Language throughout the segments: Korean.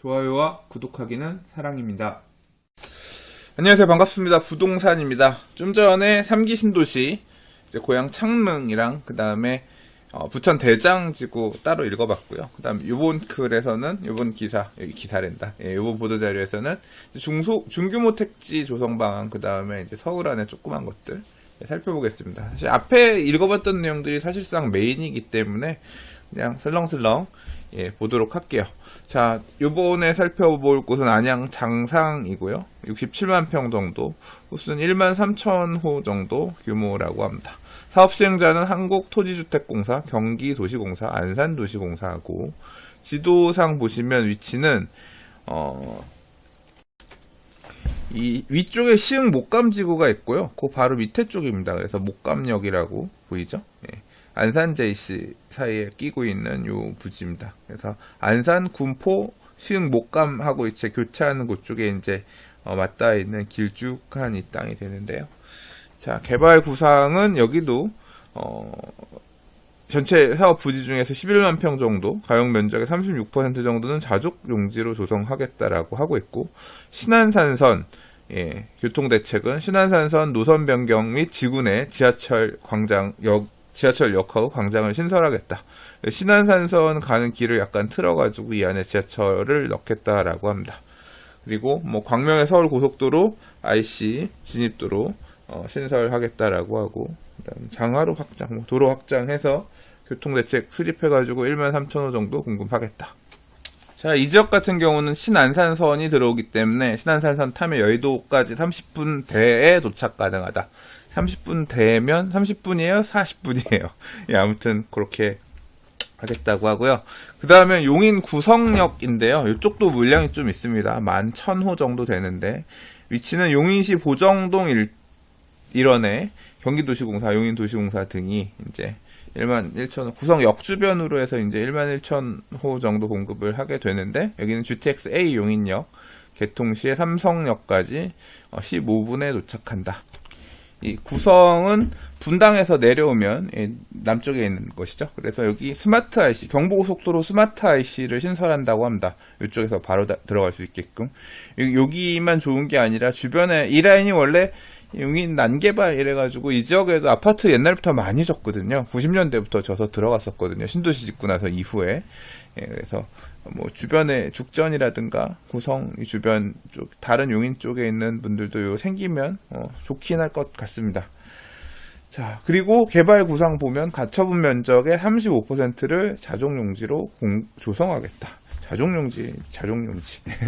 좋아요와 구독하기는 사랑입니다. 안녕하세요. 반갑습니다. 부동산입니다. 좀 전에 3기 신도시 이제 고향 창릉이랑 그 다음에 부천 대장지구 따로 읽어봤고요. 그 다음 요번 글에서는 요번 기사 여기 기사랜다. 요번 보도자료에서는 중규모 택지 조성 방안 그 다음에 이제 서울 안에 조그만 것들 살펴보겠습니다. 사실 앞에 읽어봤던 내용들이 사실상 메인이기 때문에 그냥 슬렁슬렁 보도록 할게요. 자, 요번에 살펴볼 곳은 안양 장상이고요. 67만 평 정도, 호수는 1만 3천 호 정도 규모라고 합니다. 사업 수행자는 한국토지주택공사, 경기도시공사, 안산도시공사하고, 지도상 보시면 위치는 이 위쪽에 시흥 목감지구가 있고요. 그 바로 밑에 쪽입니다. 그래서 목감역이라고 보이죠? 안산 JC 사이에 끼고 있는 요 부지입니다. 그래서 안산, 군포, 시흥, 목감하고 이제 교차하는 곳 쪽에 이제 맞닿아 있는 길쭉한 이 땅이 되는데요. 자, 개발 구상은 여기도 전체 사업 부지 중에서 11만 평 정도, 가용 면적의 36% 정도는 자족 용지로 조성하겠다라고 하고 있고, 신안산선 교통대책은 신안산선 노선 변경 및 지구 내 지하철역하고 광장을 신설하겠다. 신안산선 가는 길을 약간 틀어가지고 이 안에 지하철을 넣겠다라고 합니다. 그리고 뭐 광명의 서울 고속도로 IC 진입도로 신설하겠다라고 하고, 그다음 장하로 확장, 도로 확장해서 교통대책 수립해가지고 1만 3천 호 정도 공급하겠다. 자, 이 지역 같은 경우는 신안산선이 들어오기 때문에 신안산선 타면 여의도까지 30분 대에 도착 가능하다. 30분 대면 30분이에요? 40분이에요? 아무튼 그렇게 하겠다고 하고요. 그 다음에 용인 구성역인데요. 이쪽도 물량이 좀 있습니다. 11,000호 정도 되는데, 위치는 용인시 보정동 일원에 경기도시공사, 용인도시공사 등이 이제 1만 1천 호, 구성역 주변으로 해서 이제 1만 1천 호 정도 공급을 하게 되는데, 여기는 GTX A 용인역, 개통 시에 삼성역까지 15분에 도착한다. 이 구성은 분당에서 내려오면 남쪽에 있는 것이죠. 그래서 여기 스마트 IC, 경부고속도로 스마트 IC를 신설한다고 합니다. 이쪽에서 바로 들어갈 수 있게끔. 여기만 좋은 게 아니라 주변에 이 라인이 원래 용인 난개발 이래가지고 이 지역에도 아파트 옛날부터 많이 졌거든요. 90년대부터 져서 들어갔었거든요. 신도시 짓고 나서 이후에. 그래서 뭐 주변에 죽전이라든가 구성 이 주변 쪽 다른 용인 쪽에 있는 분들도 요 생기면 좋긴 할 것 같습니다. 자, 그리고 개발 구상 보면 가처분 면적의 35%를 자족용지로 조성하겠다. 자족용지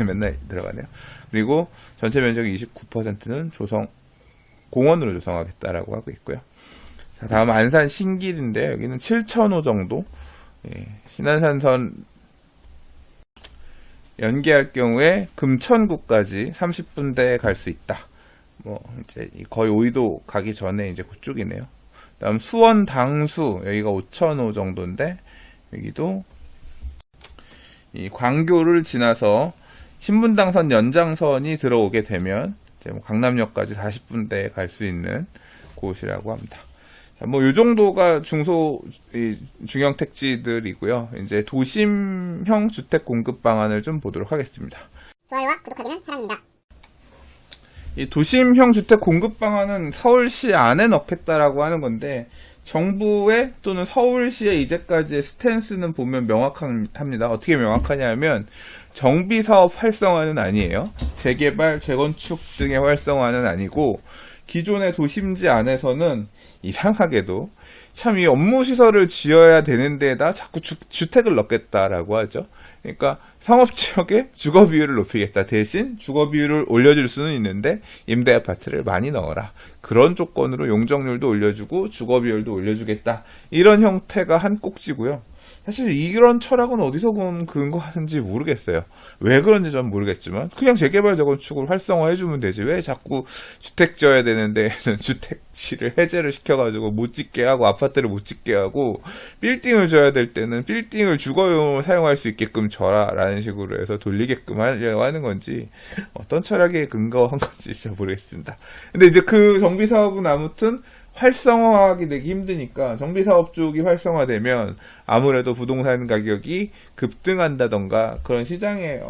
맨날 들어가네요. 그리고 전체 면적의 29%는 공원으로 조성하겠다라고 하고 있고요. 자, 다음 안산 신길인데 여기는 7,000호 정도. 신안산선 연계할 경우에 금천구까지 30분대에 갈 수 있다. 뭐 이제 거의 오이도 가기 전에 이제 그쪽이네요. 다음 수원 당수 여기가 5,000호 정도인데, 여기도 이 광교를 지나서 신분당선 연장선이 들어오게 되면 이제 뭐 강남역까지 40분대에 갈 수 있는 곳이라고 합니다. 뭐, 요 정도가 중형 택지들이고요. 이제 도심형 주택 공급 방안을 좀 보도록 하겠습니다. 좋아요와 구독하기는 사랑입니다. 이 도심형 주택 공급 방안은 서울시 안에 넣겠다라고 하는 건데, 정부의 또는 서울시의 이제까지의 스탠스는 보면 명확합니다. 어떻게 명확하냐면, 정비 사업 활성화는 아니에요. 재개발, 재건축 등의 활성화는 아니고, 기존의 도심지 안에서는 이상하게도 참 이 업무시설을 지어야 되는 데에다 자꾸 주택을 넣겠다라고 하죠. 그러니까 상업지역에 주거비율을 높이겠다. 대신 주거비율을 올려줄 수는 있는데 임대아파트를 많이 넣어라. 그런 조건으로 용적률도 올려주고 주거비율도 올려주겠다. 이런 형태가 한 꼭지고요. 사실 이런 철학은 어디서 근거하는지 모르겠어요. 왜 그런지 전 모르겠지만 그냥 재개발 재건축을 활성화해주면 되지. 왜 자꾸 주택 지어야 되는데 주택지를 해제를 시켜가지고 못 짓게 하고 아파트를 못 짓게 하고 빌딩을 지어야 될 때는 빌딩을 주거용으로 사용할 수 있게끔 져라 라는 식으로 해서 돌리게끔 하려고 하는 건지 어떤 철학에 근거한 건지 진짜 모르겠습니다. 근데 이제 그 정비사업은 아무튼 활성화하게 되기 힘드니까 정비사업 쪽이 활성화되면 아무래도 부동산 가격이 급등한다던가 그런 시장이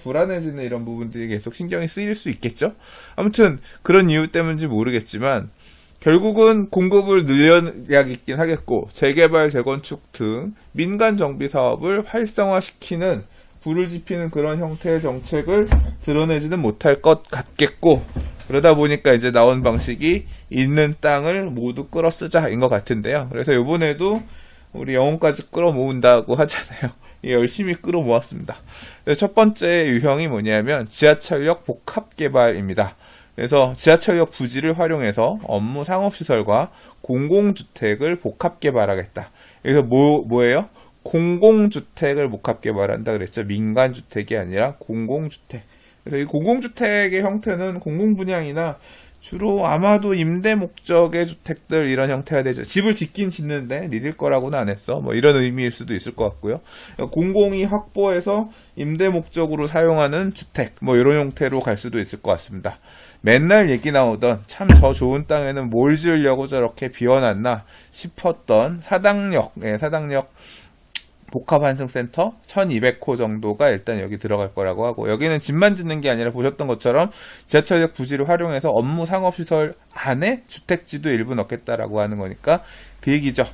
불안해지는 이런 부분들이 계속 신경이 쓰일 수 있겠죠. 아무튼 그런 이유 때문인지 모르겠지만 결국은 공급을 늘려야겠긴 하겠고 재개발, 재건축 등 민간 정비 사업을 활성화시키는 불을 지피는 그런 형태의 정책을 드러내지는 못할 것 같겠고 그러다 보니까 이제 나온 방식이 있는 땅을 모두 끌어 쓰자인 것 같은데요. 그래서 이번에도 우리 영혼까지 끌어 모은다고 하잖아요. 열심히 끌어 모았습니다. 첫 번째 유형이 뭐냐면 지하철역 복합 개발입니다. 그래서 지하철역 부지를 활용해서 업무 상업시설과 공공주택을 복합 개발하겠다. 그래서 뭐예요? 공공주택을 복합 개발한다 그랬죠. 민간주택이 아니라 공공주택. 그래서 이 공공주택의 형태는 공공분양이나 주로 아마도 임대 목적의 주택들 이런 형태가 되죠. 집을 짓긴 짓는데 니들 거라고는 안 했어. 뭐 이런 의미일 수도 있을 것 같고요. 공공이 확보해서 임대 목적으로 사용하는 주택 뭐 이런 형태로 갈 수도 있을 것 같습니다. 맨날 얘기 나오던 참 저 좋은 땅에는 뭘 지으려고 저렇게 비워놨나 싶었던 사당역 복합환승센터 1200호 정도가 일단 여기 들어갈 거라고 하고 여기는 집만 짓는 게 아니라 보셨던 것처럼 지하철역 부지를 활용해서 업무 상업시설 안에 주택지도 일부 넣겠다라고 하는 거니까 그 얘기죠.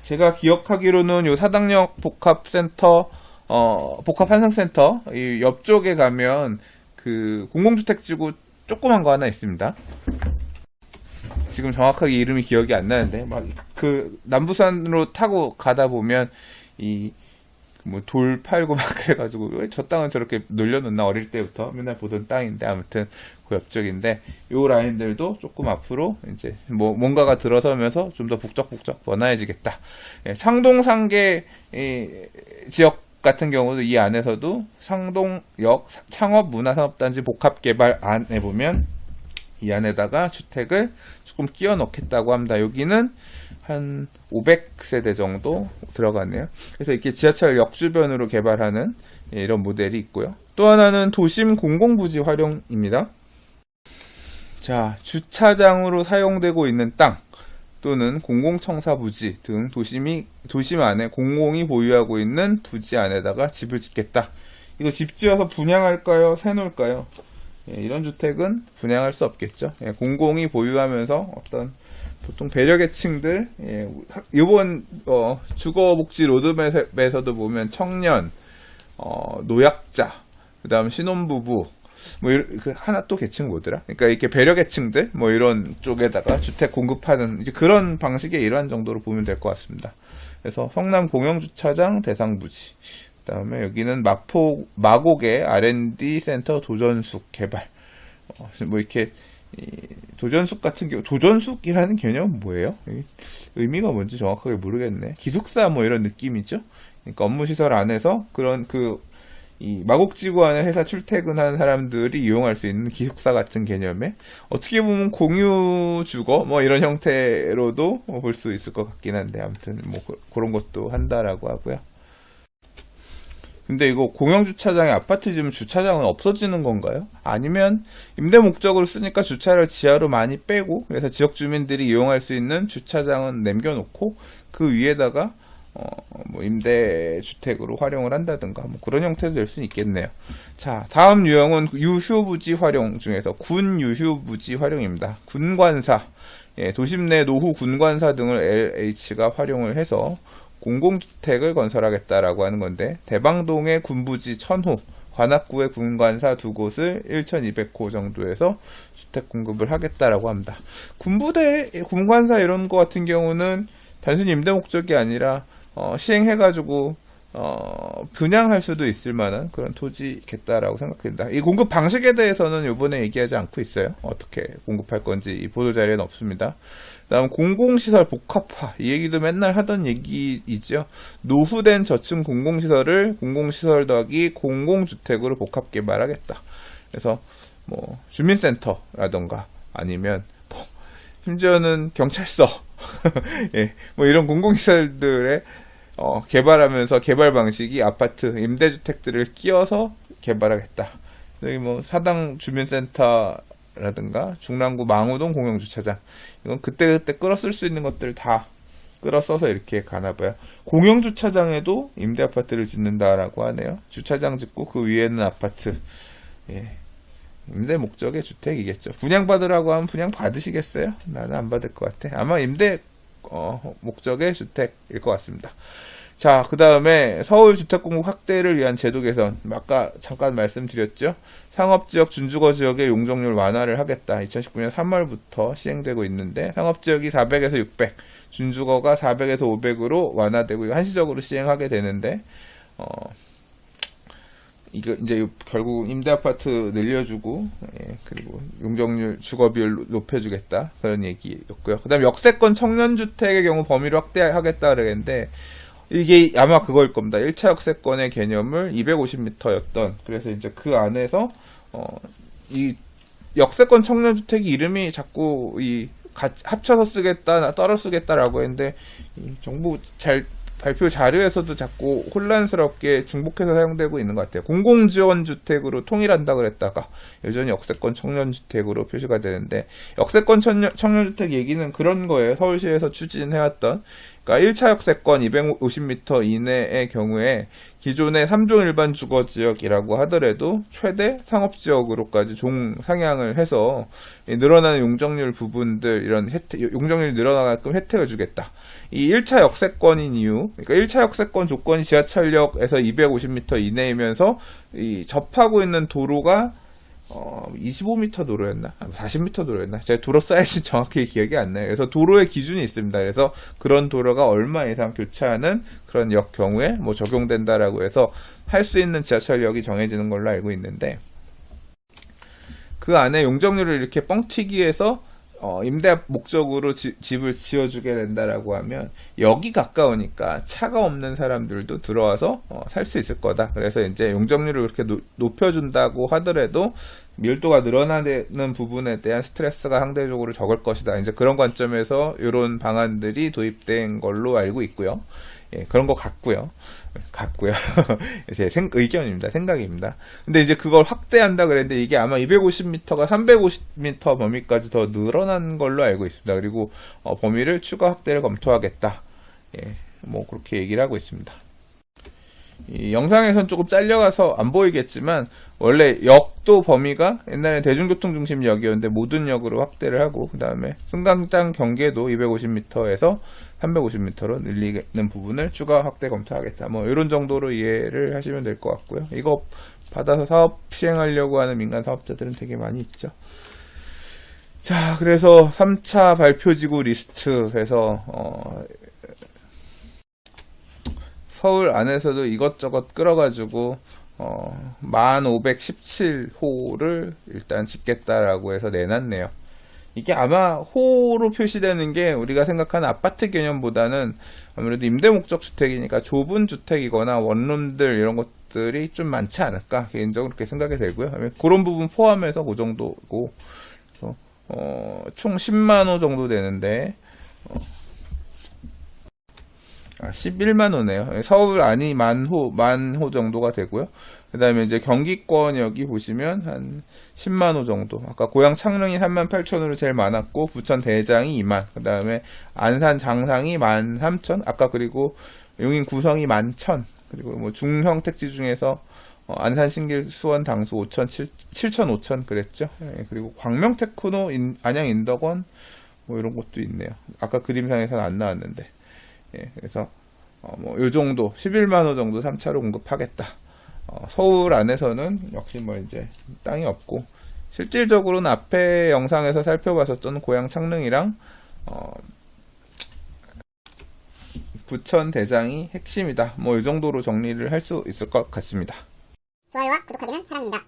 제가 기억하기로는 요 사당역 복합환승센터 이 옆쪽에 가면 그 공공주택지구 조그만 거 하나 있습니다. 지금 정확하게 이름이 기억이 안 나는데 막 그 남부산으로 타고 가다 보면 이 뭐 돌 팔고 막 그래가지고 왜 저 땅은 저렇게 놀려놓나 어릴 때부터 맨날 보던 땅인데 아무튼 그 옆쪽인데 요 라인들도 조금 앞으로 이제 뭐 뭔가가 들어서면서 좀 더 북적북적 번화해지겠다. 상동 상계 지역 같은 경우도 이 안에서도 상동역 창업문화산업단지 복합개발 안에 보면 이 안에다가 주택을 조금 끼워 넣겠다고 합니다. 여기는 한 500세대 정도 들어가네요. 그래서 이렇게 지하철역 주변으로 개발하는 이런 모델이 있고요. 또 하나는 도심 공공부지 활용입니다. 자, 주차장으로 사용되고 있는 땅 또는 공공청사 부지 등 도심 안에 공공이 보유하고 있는 부지 안에다가 집을 짓겠다. 이거 집 지어서 분양할까요? 세놓을까요? 이런 주택은 분양할 수 없겠죠. 공공이 보유하면서 어떤 보통 배려계층들, 이번 주거복지 로드맵에서도 보면 청년, 노약자, 그 다음 신혼부부, 뭐 하나 또 계층 뭐더라? 그러니까 이렇게 배려계층들, 뭐 이런 쪽에다가 주택 공급하는 이제 그런 방식의 일환 정도로 보면 될 것 같습니다. 그래서 성남 공영주차장 대상부지, 그 다음에 여기는 마곡의 R&D 센터 도전숙 개발, 뭐 이렇게 도전숙 같은 경우 도전숙이라는 개념은 뭐예요? 의미가 뭔지 정확하게 모르겠네. 기숙사 뭐 이런 느낌이죠. 그러니까 업무시설 안에서 그런 이 마곡지구 안에 회사 출퇴근하는 사람들이 이용할 수 있는 기숙사 같은 개념에 어떻게 보면 공유 주거 뭐 이런 형태로도 볼 수 있을 것 같긴 한데 아무튼 뭐 그런 것도 한다라고 하고요. 근데 이거 공영주차장에 아파트 지으면 주차장은 없어지는 건가요? 아니면 임대 목적으로 쓰니까 주차를 지하로 많이 빼고 그래서 지역 주민들이 이용할 수 있는 주차장은 남겨놓고 그 위에다가 뭐 임대주택으로 활용을 한다든가 뭐 그런 형태도 될 수 있겠네요. 자, 다음 유형은 유휴부지 활용 중에서 군 유휴부지 활용입니다. 군관사, 도심 내 노후 군관사 등을 LH가 활용을 해서 공공주택을 건설하겠다라고 하는 건데 대방동의 군부지 1000호, 관악구의 군관사 2곳을 1200호 정도에서 주택 공급을 하겠다라고 합니다. 군부대, 군관사 이런 거 같은 경우는 단순히 임대 목적이 아니라 시행해가지고 분양할 수도 있을 만한 그런 토지겠다라고 생각됩니다. 이 공급 방식에 대해서는 이번에 얘기하지 않고 있어요. 어떻게 공급할 건지 이 보도자료에는 없습니다. 다음 공공시설 복합화, 이 얘기도 맨날 하던 얘기이죠. 노후된 저층 공공시설을 공공시설 더하기 공공주택으로 복합 개발하겠다. 그래서 뭐 주민센터라던가 아니면 뭐 심지어는 경찰서 뭐 이런 공공시설들의 개발하면서 개발 방식이 아파트, 임대주택들을 끼워서 개발하겠다. 여기 뭐 사당 주민센터 라든가 중랑구 망우동 공영주차장, 이건 그때그때 끌어 쓸 수 있는 것들 다 끌어 써서 이렇게 가나봐요. 공영주차장에도 임대아파트를 짓는다라고 하네요. 주차장 짓고 그 위에는 아파트. 예. 임대 목적의 주택이겠죠. 분양받으라고 하면 분양 받으시겠어요? 나는 안 받을 것 같아. 아마 임대 목적의 주택일 것 같습니다. 자, 그 다음에 서울 주택공급 확대를 위한 제도 개선. 아까 잠깐 말씀드렸죠. 상업지역, 준주거 지역의 용적률 완화를 하겠다. 2019년 3월부터 시행되고 있는데 상업지역이 400에서 600, 준주거가 400에서 500으로 완화되고 한시적으로 시행하게 되는데 이거 이제 결국 임대아파트 늘려주고, 예, 그리고 용적률 주거비율 높여주겠다 그런 얘기였고요. 그다음 역세권 청년주택의 경우 범위를 확대하겠다 그러는데 이게 아마 그걸 겁니다. 1차 역세권의 개념을 250m였던, 그래서 이제 그 안에서 이 역세권 청년주택이 이름이 자꾸 합쳐서 쓰겠다, 따로 쓰겠다라고 했는데 정부 발표 자료에서도 자꾸 혼란스럽게 중복해서 사용되고 있는 것 같아요. 공공지원주택으로 통일한다 그랬다가 여전히 역세권 청년주택으로 표시가 되는데, 역세권 청년주택 얘기는 그런 거예요. 서울시에서 추진해왔던. 그러니까 1차 역세권 250m 이내의 경우에 기존의 3종 일반 주거지역이라고 하더라도 최대 상업지역으로까지 상향을 해서 늘어나는 용적률 부분들, 이런 용적률이 늘어나게끔 혜택을 주겠다. 이 1차 역세권인 이유, 그러니까 1차 역세권 조건이 지하철역에서 250m 이내이면서 이 접하고 있는 도로가 25m 도로였나? 40m 도로였나? 제가 도로 사이즈 정확히 기억이 안 나요. 그래서 도로의 기준이 있습니다. 그래서 그런 도로가 얼마 이상 교차하는 그런 역 경우에 뭐 적용된다라고 해서 할 수 있는 지하철역이 정해지는 걸로 알고 있는데, 그 안에 용적률을 이렇게 뻥튀기해서 임대 목적으로 집을 지어주게 된다라고 하면 여기 가까우니까 차가 없는 사람들도 들어와서 살 수 있을 거다. 그래서 이제 용적률을 그렇게 높여준다고 하더라도 밀도가 늘어나는 부분에 대한 스트레스가 상대적으로 적을 것이다. 이제 그런 관점에서 이런 방안들이 도입된 걸로 알고 있고요. 예, 그런 거 같고요. 제 의견입니다. 생각입니다. 근데 이제 그걸 확대한다 그랬는데 이게 아마 250m가 350m 범위까지 더 늘어난 걸로 알고 있습니다. 그리고 범위를 추가 확대를 검토하겠다. 예, 뭐 그렇게 얘기를 하고 있습니다. 이 영상에선 조금 잘려가서 안 보이겠지만 원래 역도 범위가 옛날에 대중교통 중심 역이었는데 모든 역으로 확대를 하고, 그 다음에 승강장 경계도 250m에서 350m로 늘리는 부분을 추가 확대 검토하겠다. 뭐 이런 정도로 이해를 하시면 될 것 같고요. 이거 받아서 사업 시행하려고 하는 민간 사업자들은 되게 많이 있죠. 자, 그래서 3차 발표지구 리스트에서 서울 안에서도 이것저것 끌어가지고 1517호를 일단 짓겠다라고 해서 내놨네요. 이게 아마 호로 표시되는 게 우리가 생각하는 아파트 개념보다는 아무래도 임대 목적 주택이니까 좁은 주택이거나 원룸들 이런 것들이 좀 많지 않을까, 개인적으로 그렇게 생각이 들고요. 그런 부분 포함해서 그 정도고, 그래서 총 10만 호 정도 되는데 11만 호네요. 서울 안이 만 호 정도가 되고요. 그 다음에 이제 경기권역이 보시면 한 10만 호 정도. 아까 고양 창릉이 3만 8천으로 제일 많았고, 부천 대장이 2만, 그 다음에 안산 장상이 13,000, 아까 그리고 용인 구성이 11,000, 그리고 뭐 중형 택지 중에서 안산 신길 수원 당수 5,000, 7,000, 5,000 그랬죠. 예, 그리고 광명 테크노 안양 인덕원 뭐 이런 것도 있네요. 아까 그림상에서는 안 나왔는데. 예, 그래서 뭐 요 정도 11만 호 정도 3차로 공급하겠다. 서울 안에서는 역시 뭐 이제 땅이 없고, 실질적으로는 앞에 영상에서 살펴봤었던 고양 창릉이랑 부천 대장이 핵심이다. 뭐 이 정도로 정리를 할 수 있을 것 같습니다. 좋아요와 구독하기는 사랑입니다.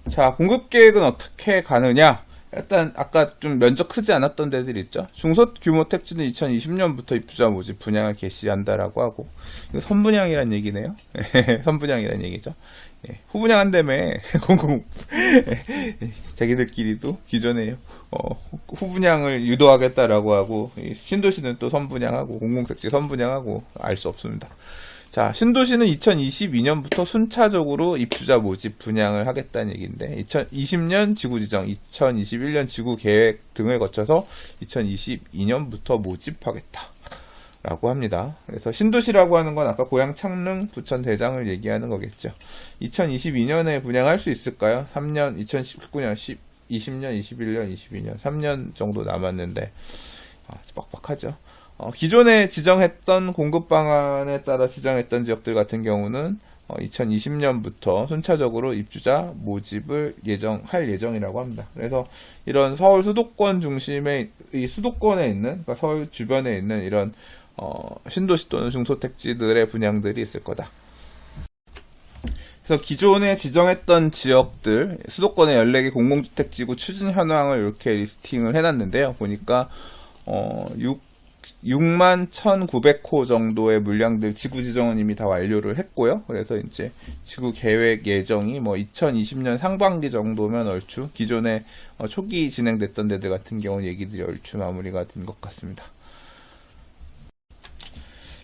자, 공급 계획은 어떻게 가느냐? 일단 아까 좀 면적 크지 않았던 데들 있죠. 중소규모 택지는 2020년부터 입주자 모집 분양을 개시한다라고 하고, 이거 선분양이란 얘기네요. 선분양이란 얘기죠. 예, 후분양한다며 공공 자기들끼리도 기존에 후분양을 유도하겠다라고 하고, 신도시는 또 선분양하고 공공택지 선분양하고 알 수 없습니다. 자, 신도시는 2022년부터 순차적으로 입주자 모집 분양을 하겠다는 얘기인데 2020년 지구 지정, 2021년 지구 계획 등을 거쳐서 2022년부터 모집하겠다 라고 합니다. 그래서 신도시라고 하는 건 아까 고양 창릉, 부천 대장을 얘기하는 거겠죠. 2022년에 분양할 수 있을까요? 3년, 2019년, 20년, 21년, 22년 3년 정도 남았는데 빡빡하죠. 기존에 지정했던 공급 방안에 따라 지정했던 지역들 같은 경우는 2020년부터 순차적으로 입주자 모집을 할 예정이라고 합니다. 그래서 이런 서울 수도권 중심의 이 수도권에 있는, 그러니까 서울 주변에 있는 이런 신도시 또는 중소택지들의 분양들이 있을 거다. 그래서 기존에 지정했던 지역들, 수도권의 14개 공공주택지구 추진 현황을 이렇게 리스팅을 해놨는데요. 보니까 6만 1,900호 정도의 물량들 지구 지정은 이미 다 완료를 했고요. 그래서 이제 지구 계획 예정이 2020년 상반기 정도면 얼추 기존에 초기 진행됐던 데들 같은 경우는 얘기들이 얼추 마무리가 된 것 같습니다.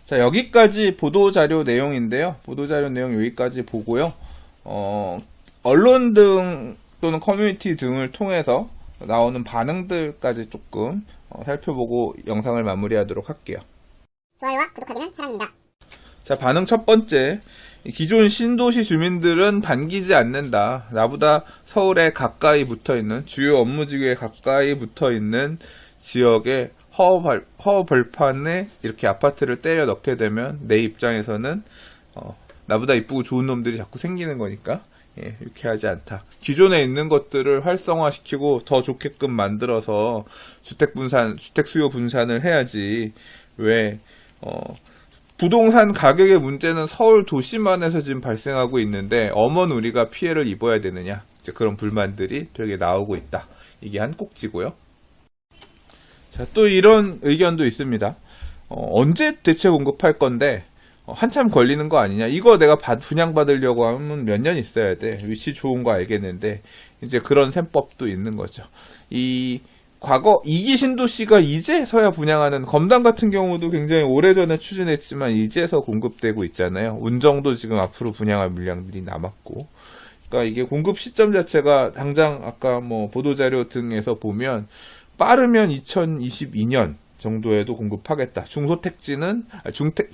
자, 여기까지 보도자료 내용인데요. 보도자료 내용 여기까지 보고요. 언론 등 또는 커뮤니티 등을 통해서 나오는 반응들까지 조금 살펴보고 영상을 마무리하도록 할게요. 좋아요와 구독하기는 사랑입니다. 자, 반응 첫 번째. 기존 신도시 주민들은 반기지 않는다. 나보다 서울에 가까이 붙어있는, 주요 업무지구에 가까이 붙어있는 지역에 허벌판에 이렇게 아파트를 때려 넣게 되면 내 입장에서는 나보다 이쁘고 좋은 놈들이 자꾸 생기는 거니까 유쾌하지 않다. 기존에 있는 것들을 활성화시키고 더 좋게끔 만들어서 주택 수요 분산을 해야지. 왜 부동산 가격의 문제는 서울 도시만에서 지금 발생하고 있는데 엄연 우리가 피해를 입어야 되느냐, 이제 그런 불만들이 되게 나오고 있다. 이게 한 꼭지고요. 자, 또 이런 의견도 있습니다. 언제 대체 공급할 건데 한참 걸리는 거 아니냐. 이거 내가 분양받으려고 하면 몇 년 있어야 돼. 위치 좋은 거 알겠는데, 이제 그런 셈법도 있는 거죠. 과거 2기 신도시가 이제서야 분양하는, 검단 같은 경우도 굉장히 오래전에 추진했지만 이제서 공급되고 있잖아요. 운정도 지금 앞으로 분양할 물량들이 남았고. 그러니까 이게 공급 시점 자체가 당장 아까 보도자료 등에서 보면 빠르면 2022년 정도에도 공급하겠다. 중규모 택지는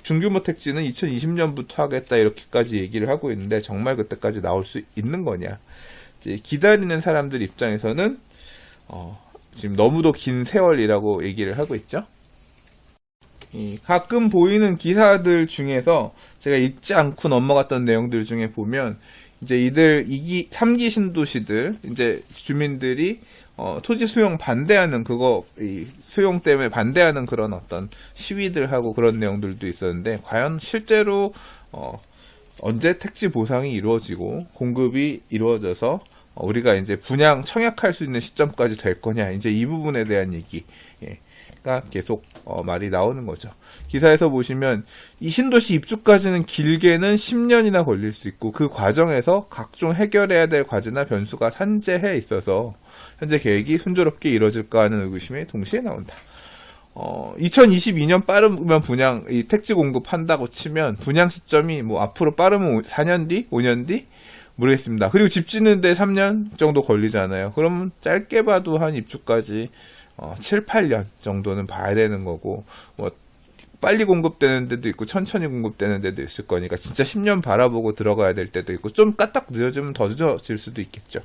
2020년부터 하겠다. 이렇게까지 얘기를 하고 있는데 정말 그때까지 나올 수 있는 거냐. 이제 기다리는 사람들 입장에서는 지금 너무도 긴 세월이라고 얘기를 하고 있죠. 가끔 보이는 기사들 중에서 제가 읽지 않고 넘어갔던 내용들 중에 보면 이제 3기 신도시들, 이제 주민들이 토지 수용 반대하는 수용 때문에 반대하는 그런 어떤 시위들 하고 그런 내용들도 있었는데, 과연 실제로 언제 택지 보상이 이루어지고 공급이 이루어져서 우리가 이제 분양 청약할 수 있는 시점까지 될 거냐, 이제 이 부분에 대한 얘기가 계속 말이 나오는 거죠. 기사에서 보시면 이 신도시 입주까지는 길게는 10년이나 걸릴 수 있고, 그 과정에서 각종 해결해야 될 과제나 변수가 산재해 있어서 현재 계획이 순조롭게 이루어질까 하는 의구심이 동시에 나온다. 2022년 빠르면 이 택지 공급한다고 치면 분양 시점이 앞으로 빠르면 4년 뒤, 5년 뒤 모르겠습니다. 그리고 집 짓는데 3년 정도 걸리잖아요. 그러면 짧게 봐도 한 입주까지 7, 8년 정도는 봐야 되는 거고, 빨리 공급되는 데도 있고 천천히 공급되는 데도 있을 거니까 진짜 10년 바라보고 들어가야 될 때도 있고, 좀 까딱 늦어지면 더 늦어질 수도 있겠죠.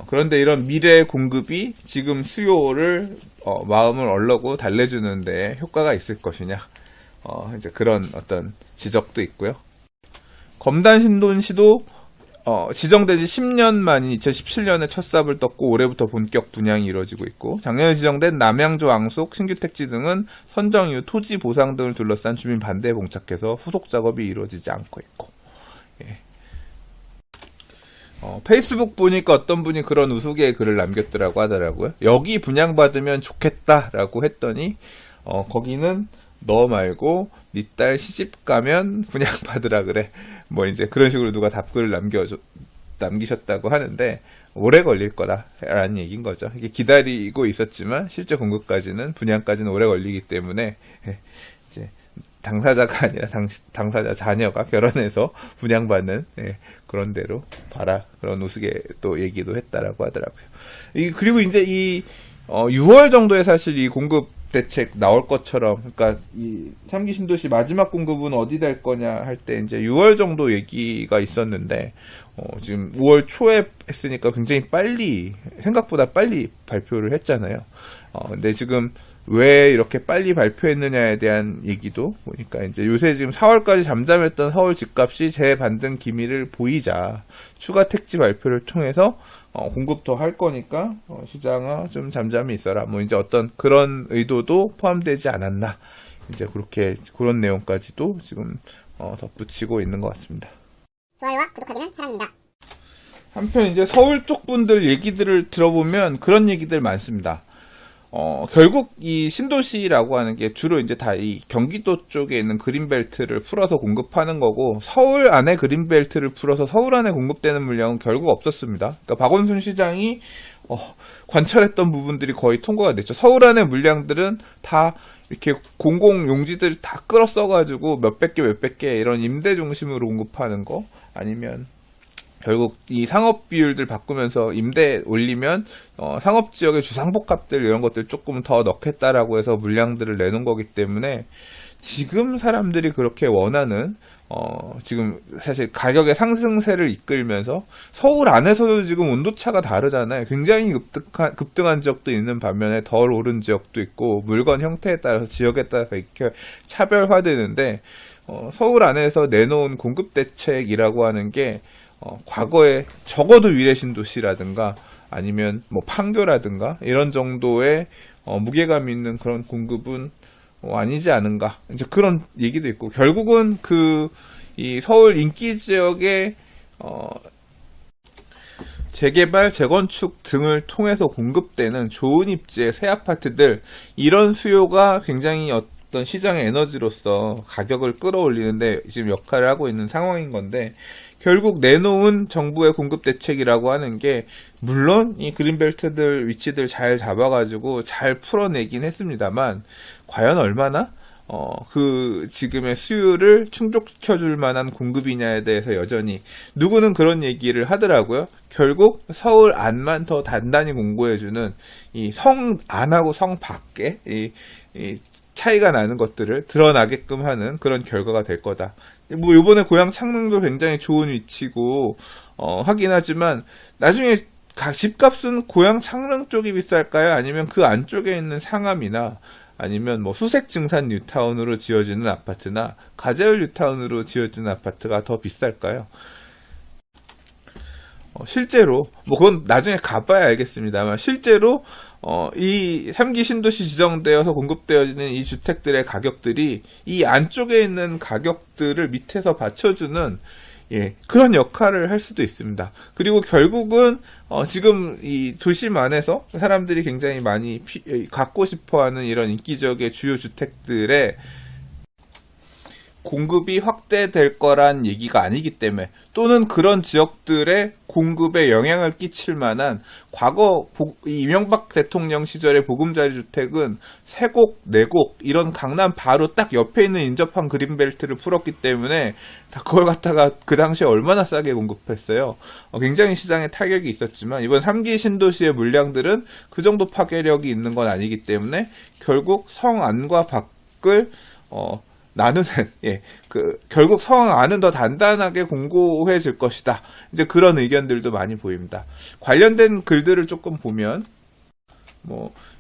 그런데 이런 미래 공급이 지금 수요를 마음을 얼르고 달래주는데 효과가 있을 것이냐, 이제 그런 어떤 지적도 있고요. 검단 신도시도 지정된 지 10년 만인 2017년에 첫 삽을 떴고 올해부터 본격 분양이 이루어지고 있고, 작년에 지정된 남양주, 앙속, 신규 택지 등은 선정 이후 토지 보상 등을 둘러싼 주민 반대에 봉착해서 후속 작업이 이루어지지 않고 있고. 페이스북 보니까 어떤 분이 그런 우스개 글을 남겼더라고 하더라고요. 여기 분양받으면 좋겠다라고 했더니 거기는 너 말고 네 딸 시집 가면 분양받으라 그래. 이제 그런 식으로 누가 답글을 남기셨다고 하는데, 오래 걸릴 거다라는 얘기인 거죠. 이게 기다리고 있었지만 실제 공급까지는, 분양까지는 오래 걸리기 때문에 이제 당사자가 아니라 당사자 자녀가 결혼해서 분양받는 그런 대로 봐라, 그런 우스개 또 얘기도 했다라고 하더라고요. 그리고 이제 6월 정도에 사실 이 공급 대책 나올 것처럼, 그러니까 이 3기 신도시 마지막 공급은 어디 될 거냐 할 때 이제 6월 정도 얘기가 있었는데, 지금 5월 초에 했으니까 굉장히 빨리, 생각보다 빨리 발표를 했잖아요. 근데 지금 왜 이렇게 빨리 발표했느냐에 대한 얘기도 보니까 이제 요새 지금 4월까지 잠잠했던 서울 집값이 재반등 기미를 보이자 추가 택지 발표를 통해서 공급 더 할 거니까 시장아 좀 잠잠히 있어라, 뭐 이제 어떤 그런 의도도 포함되지 않았나, 이제 그런 내용까지도 지금 덧붙이고 있는 것 같습니다. 좋아요와 구독하기는 사랑입니다. 한편 이제 서울 쪽 분들 얘기들을 들어보면 그런 얘기들 많습니다. 결국 이 신도시라고 하는 게 주로 이제 다 이 경기도 쪽에 있는 그린벨트를 풀어서 공급하는 거고, 서울 안에 그린벨트를 풀어서 서울 안에 공급되는 물량은 결국 없었습니다. 그러니까 박원순 시장이 관철했던 부분들이 거의 통과가 됐죠. 서울 안에 물량들은 다 이렇게 공공용지들 다 끌어 써가지고 몇백 개 이런 임대 중심으로 공급하는 거, 아니면 결국 이 상업 비율들 바꾸면서 임대 올리면 상업 지역의 주상복합들 이런 것들 조금 더 넣겠다라고 해서 물량들을 내놓은 거기 때문에, 지금 사람들이 그렇게 원하는 지금 사실 가격의 상승세를 이끌면서 서울 안에서도 지금 온도차가 다르잖아요. 굉장히 급등한 지역도 있는 반면에 덜 오른 지역도 있고, 물건 형태에 따라서 지역에 따라서 이렇게 차별화되는데, 서울 안에서 내놓은 공급 대책이라고 하는 게 과거에 적어도 위례신도시라든가 아니면 뭐 판교라든가 이런 정도의 무게감 있는 그런 공급은 아니지 않은가, 이제 그런 얘기도 있고, 결국은 이 서울 인기 지역의 재개발, 재건축 등을 통해서 공급되는 좋은 입지의 새 아파트들, 이런 수요가 굉장히 어떤 시장의 에너지로서 가격을 끌어올리는데 지금 역할을 하고 있는 상황인 건데, 결국 내놓은 정부의 공급 대책이라고 하는 게 물론 이 그린벨트들 위치들 잘 잡아가지고 잘 풀어내긴 했습니다만, 과연 얼마나 지금의 수요를 충족시켜줄 만한 공급이냐에 대해서 여전히 누구는 그런 얘기를 하더라고요. 결국 서울 안만 더 단단히 공고해주는 이 성 안하고 성 밖에 이 차이가 나는 것들을 드러나게끔 하는 그런 결과가 될 거다. 뭐 요번에 고양 창릉도 굉장히 좋은 위치고 하긴 하지만, 나중에 집값은 고양 창릉 쪽이 비쌀까요? 아니면 그 안쪽에 있는 상암이나 아니면 뭐 수색 증산 뉴타운으로 지어지는 아파트나 가재울 뉴타운으로 지어지는 아파트가 더 비쌀까요? 실제로 뭐 그건 나중에 가봐야 알겠습니다만, 실제로 이 3기 신도시 지정되어서 공급되어지는 이 주택들의 가격들이 이 안쪽에 있는 가격들을 밑에서 받쳐주는 그런 역할을 할 수도 있습니다. 그리고 결국은 지금 이 도심 안에서 사람들이 굉장히 많이 갖고 싶어하는 이런 인기적의 주요 주택들의 공급이 확대될 거란 얘기가 아니기 때문에, 또는 그런 지역들의 공급에 영향을 끼칠 만한 과거 이명박 대통령 시절의 보금자리 주택은 3곡, 4곡 이런 강남 바로 딱 옆에 있는 인접한 그린벨트를 풀었기 때문에 그걸 갖다가 그 당시에 얼마나 싸게 공급했어요. 굉장히 시장에 타격이 있었지만, 이번 3기 신도시의 물량들은 그 정도 파괴력이 있는 건 아니기 때문에 결국 성 안과 밖을 나누는, 결국 성 안은 더 단단하게 공고해질 것이다. 이제 그런 의견들도 많이 보입니다. 관련된 글들을 조금 보면,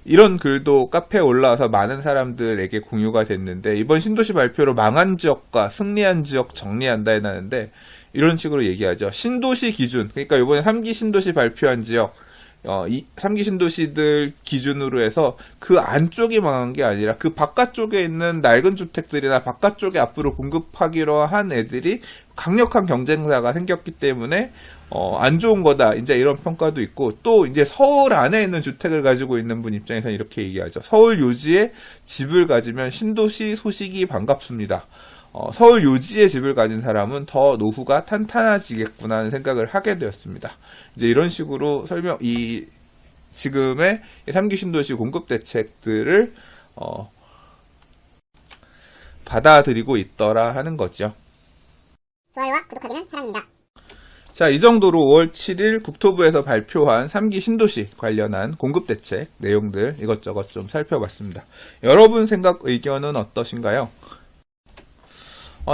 이런 글도 카페에 올라와서 많은 사람들에게 공유가 됐는데, 이번 신도시 발표로 망한 지역과 승리한 지역 정리한다 해놨는데, 이런 식으로 얘기하죠. 신도시 기준, 그러니까 이번에 3기 신도시 발표한 지역, 3기 신도시들 기준으로 해서 그 안쪽이 망한 게 아니라 그 바깥쪽에 있는 낡은 주택들이나 바깥쪽에 앞으로 공급하기로 한 애들이 강력한 경쟁사가 생겼기 때문에 안 좋은 거다, 이제 이런 평가도 있고, 또 이제 서울 안에 있는 주택을 가지고 있는 분 입장에서는 이렇게 얘기하죠. 서울 요지에 집을 가지면 신도시 소식이 반갑습니다. 서울 요지에 집을 가진 사람은 더 노후가 탄탄해지겠구나 하는 생각을 하게 되었습니다. 이제 이런 식으로 지금의 3기 신도시 공급 대책들을 받아들이고 있더라 하는 거죠. 좋아요와 구독하기는 사랑입니다. 자, 이 정도로 5월 7일 국토부에서 발표한 3기 신도시 관련한 공급대책 내용들 이것저것 좀 살펴봤습니다. 여러분 생각 의견은 어떠신가요?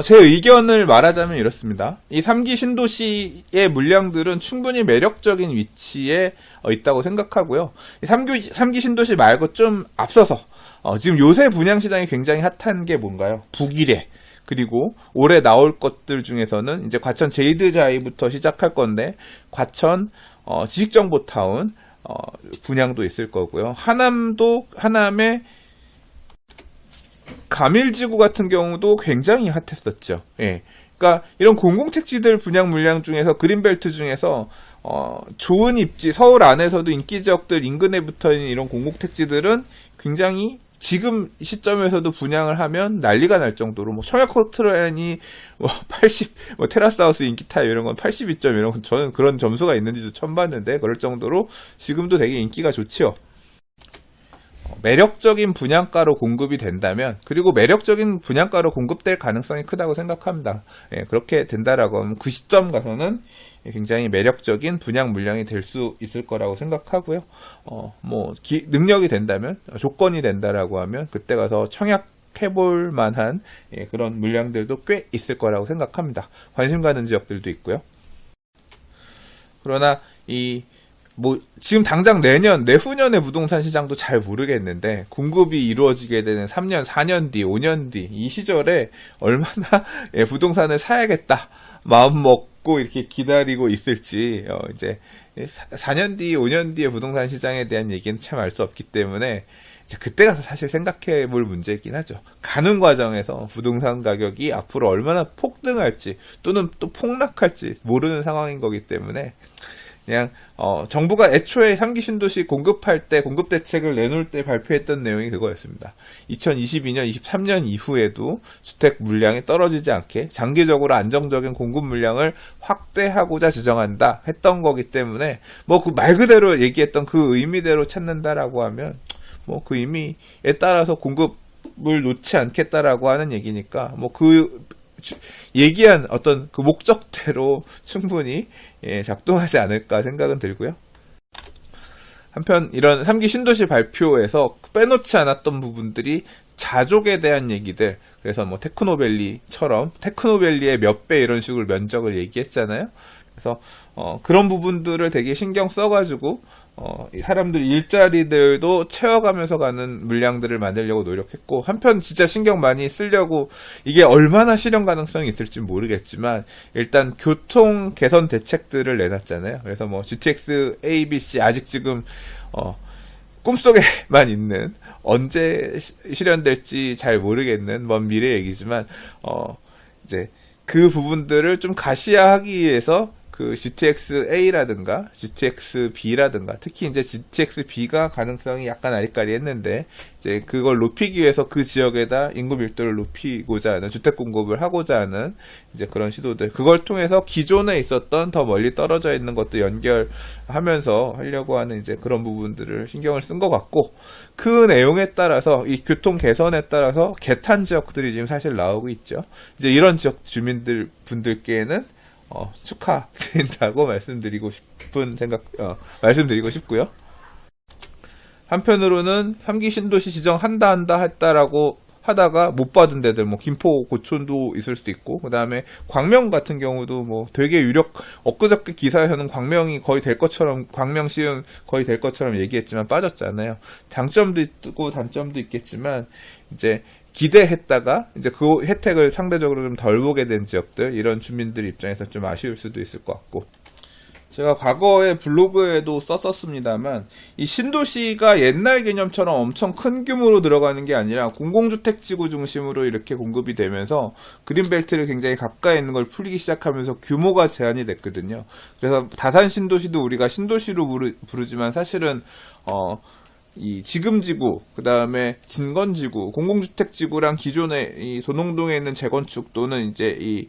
제 의견을 말하자면 이렇습니다. 이 3기 신도시의 물량들은 충분히 매력적인 위치에 있다고 생각하고요. 이 3기 신도시 말고 좀 앞서서 지금 요새 분양시장이 굉장히 핫한 게 뭔가요? 북일에 그리고 올해 나올 것들 중에서는 이제 과천 제이드자이부터 시작할 건데 과천 지식정보타운 분양도 있을 거고요. 하남의 가밀지구 같은 경우도 굉장히 핫했었죠. 예. 그러니까 이런 공공택지들 분양 물량 중에서 그린벨트 중에서 좋은 입지, 서울 안에서도 인기 지역들 인근에 붙어 있는 이런 공공택지들은 굉장히 지금 시점에서도 분양을 하면 난리가 날 정도로 뭐 청약코트라인이 80, 테라스하우스 인기타입 이런 건 82점 이런 건 저는 그런 점수가 있는지도 처음 봤는데 그럴 정도로 지금도 되게 인기가 좋지요. 매력적인 분양가로 공급이 된다면 그리고 매력적인 분양가로 공급될 가능성이 크다고 생각합니다. 예, 그렇게 된다라고 하면 그 시점 가서는 굉장히 매력적인 분양 물량이 될 수 있을 거라고 생각하고요. 능력이 된다면 조건이 된다라고 하면 그때 가서 청약해볼 만한 그런 물량들도 꽤 있을 거라고 생각합니다. 관심 가는 지역들도 있고요. 그러나 지금 당장 내후년의 부동산 시장도 잘 모르겠는데, 공급이 이루어지게 되는 3년, 4년 뒤, 5년 뒤, 이 시절에 얼마나 부동산을 사야겠다, 마음 먹고 이렇게 기다리고 있을지, 이제 4년 뒤, 5년 뒤의 부동산 시장에 대한 얘기는 참 알 수 없기 때문에, 그때 가서 사실 생각해 볼 문제이긴 하죠. 가는 과정에서 부동산 가격이 앞으로 얼마나 폭등할지, 또는 또 폭락할지 모르는 상황인 거기 때문에, 그냥 정부가 애초에 3기 신도시 공급할 때 공급 대책을 내놓을 때 발표했던 내용이 그거였습니다. 2022년, 23년 이후에도 주택 물량이 떨어지지 않게 장기적으로 안정적인 공급 물량을 확대하고자 지정한다 했던 거기 때문에 그 말 그대로 얘기했던 그 의미대로 찾는다라고 하면 그 의미에 따라서 공급을 놓지 않겠다라고 하는 얘기니까 얘기한 어떤 그 목적대로 충분히 작동하지 않을까 생각은 들고요. 한편 이런 3기 신도시 발표에서 빼놓지 않았던 부분들이 자족에 대한 얘기들, 그래서 테크노밸리처럼 테크노밸리의 몇 배 이런 식으로 면적을 얘기했잖아요. 그래서 그런 부분들을 되게 신경 써가지고 사람들 일자리들도 채워가면서 가는 물량들을 만들려고 노력했고, 한편 진짜 신경 많이 쓰려고, 이게 얼마나 실현 가능성이 있을지 모르겠지만 일단 교통 개선 대책들을 내놨잖아요. 그래서 GTX A, B, C 아직 지금 꿈속에만 있는, 언제 실현될지 잘 모르겠는 먼 미래 얘기지만 이제 그 부분들을 좀 가시화하기 위해서 그 GTX-A라든가 GTX-B라든가, 특히 이제 GTX-B가 가능성이 약간 아리까리했는데 이제 그걸 높이기 위해서 그 지역에다 인구 밀도를 높이고자 하는, 주택 공급을 하고자 하는 이제 그런 시도들, 그걸 통해서 기존에 있었던 더 멀리 떨어져 있는 것도 연결하면서 하려고 하는 이제 그런 부분들을 신경을 쓴 것 같고, 그 내용에 따라서 이 교통 개선에 따라서 개탄 지역들이 지금 사실 나오고 있죠. 이제 이런 지역 분들께는 축하드린다고 말씀드리고 싶고요. 한편으로는 3기 신도시 지정한다 했다라고 하다가 못 받은 데들, 김포 고촌도 있을 수도 있고, 그 다음에 광명 같은 경우도 되게 엊그저께 기사에서는 광명이 거의 될 것처럼, 광명 시흥 거의 될 것처럼 얘기했지만 빠졌잖아요. 장점도 있고 단점도 있겠지만, 이제 기대했다가 이제 그 혜택을 상대적으로 좀 덜 보게 된 지역들, 이런 주민들 입장에서 좀 아쉬울 수도 있을 것 같고, 제가 과거에 블로그에도 썼었습니다만, 이 신도시가 옛날 개념처럼 엄청 큰 규모로 들어가는 게 아니라 공공주택지구 중심으로 이렇게 공급이 되면서 그린벨트를 굉장히 가까이 있는 걸 풀리기 시작하면서 규모가 제한이 됐거든요. 그래서 다산 신도시도 우리가 신도시로 부르지만 사실은 이 지금지구, 그 다음에 진건지구, 공공주택지구랑 기존에 이 도농동에 있는 재건축 또는 이제 이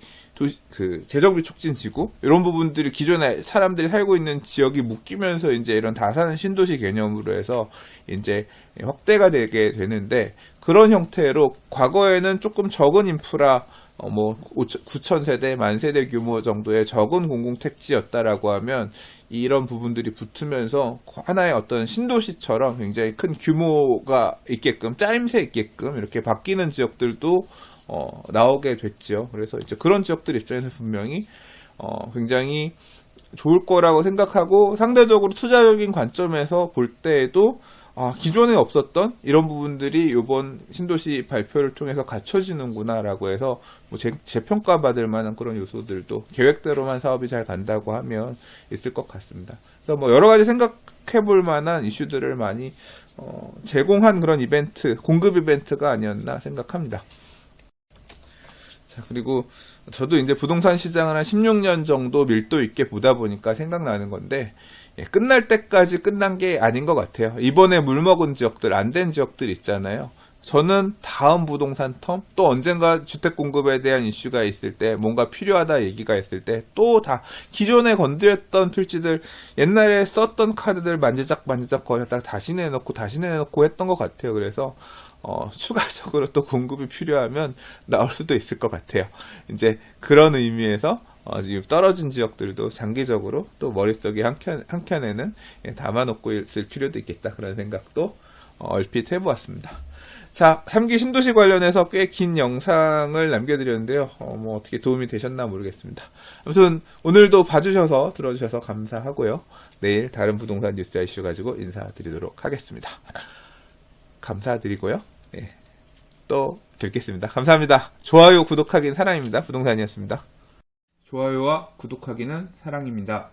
재정비 촉진 지구 이런 부분들이 기존에 사람들이 살고 있는 지역이 묶이면서 이제 이런 다산 신도시 개념으로 해서 이제 확대가 되게 되는데, 그런 형태로 과거에는 조금 적은 인프라 9,000세대, 10,000세대 규모 정도의 적은 공공택지였다라고 하면 이런 부분들이 붙으면서 하나의 어떤 신도시처럼 굉장히 큰 규모가 있게끔, 짜임새 있게끔 이렇게 바뀌는 지역들도 나오게 됐죠. 그래서 이제 그런 지역들 입장에서 분명히 굉장히 좋을 거라고 생각하고, 상대적으로 투자적인 관점에서 볼 때에도 기존에 없었던 이런 부분들이 이번 신도시 발표를 통해서 갖춰지는구나라고 해서 재평가받을 만한 그런 요소들도, 계획대로만 사업이 잘 간다고 하면 있을 것 같습니다. 그래서 여러 가지 생각해 볼 만한 이슈들을 많이 제공한 그런 이벤트, 공급 이벤트가 아니었나 생각합니다. 자, 그리고 저도 이제 부동산 시장을 한 16년 정도 밀도 있게 보다 보니까 생각나는 건데, 끝날 때까지 끝난 게 아닌 것 같아요. 이번에 물먹은 지역들, 안 된 지역들 있잖아요. 저는 다음 부동산 텀, 또 언젠가 주택 공급에 대한 이슈가 있을 때, 뭔가 필요하다 얘기가 있을 때, 또 다 기존에 건드렸던 필지들, 옛날에 썼던 카드들 만지작 거렸다가 다시 내놓고 했던 것 같아요. 그래서 추가적으로 또 공급이 필요하면 나올 수도 있을 것 같아요. 이제 그런 의미에서 지금 떨어진 지역들도 장기적으로 또 머릿속에 한켠에는 담아놓고 있을 필요도 있겠다, 그런 생각도 얼핏 해보았습니다. 자, 3기 신도시 관련해서 꽤 긴 영상을 남겨드렸는데요. 어떻게 도움이 되셨나 모르겠습니다. 아무튼 오늘도 봐주셔서 들어주셔서 감사하고요. 내일 다른 부동산 뉴스 이슈 가지고 인사드리도록 하겠습니다. 감사드리고요. 또 뵙겠습니다. 감사합니다. 좋아요, 구독하기는 사랑입니다. 부동산이었습니다. 좋아요와 구독하기는 사랑입니다.